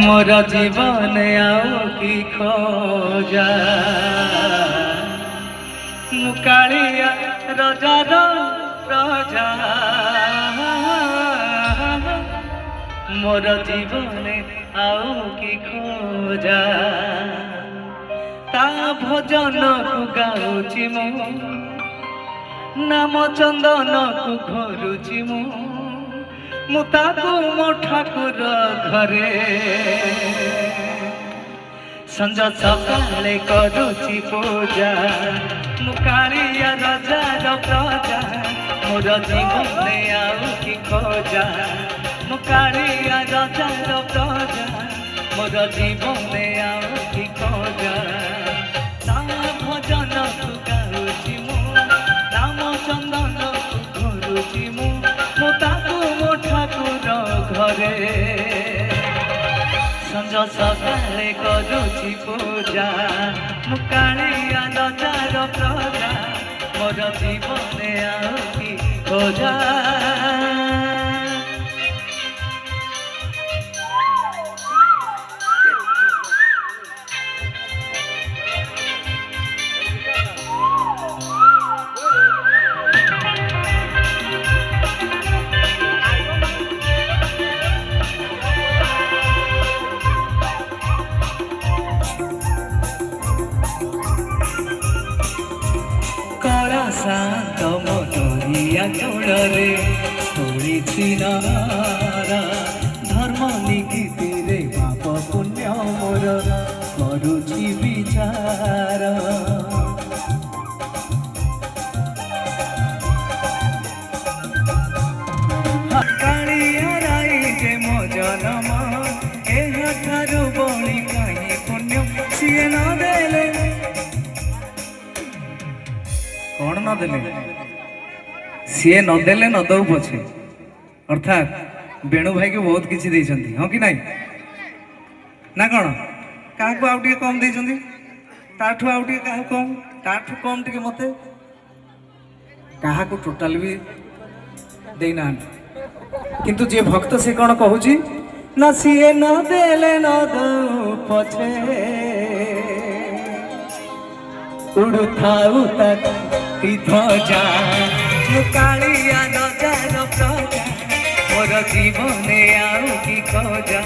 मोर जीवन आओ की खोजा मुकालिया रजार राजा मोर जीवन आओ की खोजा ता भजन को गाउची मु नाम चंदन को घरुची मु ताकू मो ठाकुर घरे संज सकाले करुची पूजा मुकालिया रजार प्रजा मोर जीवन आउ की खोजा मुकालिया रजार प्रजा मोर जीवन आउ की खोजा ता भजन को गाउची मु नाम चंदन को घरुची मु ताकू मो ठाकुर घरे संज सकाले करुची पूजा मुकालिया रजार प्रजा मोर जीवन आउ की खोजा शांत मोटरिया चोड़े तोड़ी नारा धर्म निगीति रे पाप पुण्य मोर करुची विचार कालिया राई जे मो जनम एठारु बळी काई पुण्य सिए न देले कौन न देले सी नदेले न दौ पछे अर्थात बेणु भाई को बहुत किसी देइछंती हाँ कि नहीं ना कौन क्या आउ कम देइछंती ताठू आउ क्या कम ताठू कम टिके मते क्या टोटाल भी देना किंतु जे भक्त से कौन कहूची ना सीए न देले न दौ पछे उड़ुथाऊ तक ध्वजा मुकालिया रजार प्रजा मोर जीवन आउ की खोजा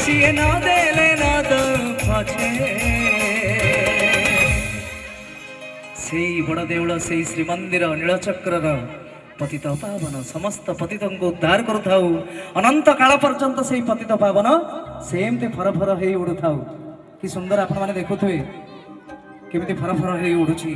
सीए न देले न दौ पछे से बड़ देउल से श्रीमंदिर नीलचक्र पतित पावन समस्त पतित को उद्धार करुथाऊ अनंत काल पर्यंत से पतित पावन सेमती फर फर हो उड़ुथाऊ कि सुंदर आपण मैंने देखुए केमिति फर फर हो उड़ुची।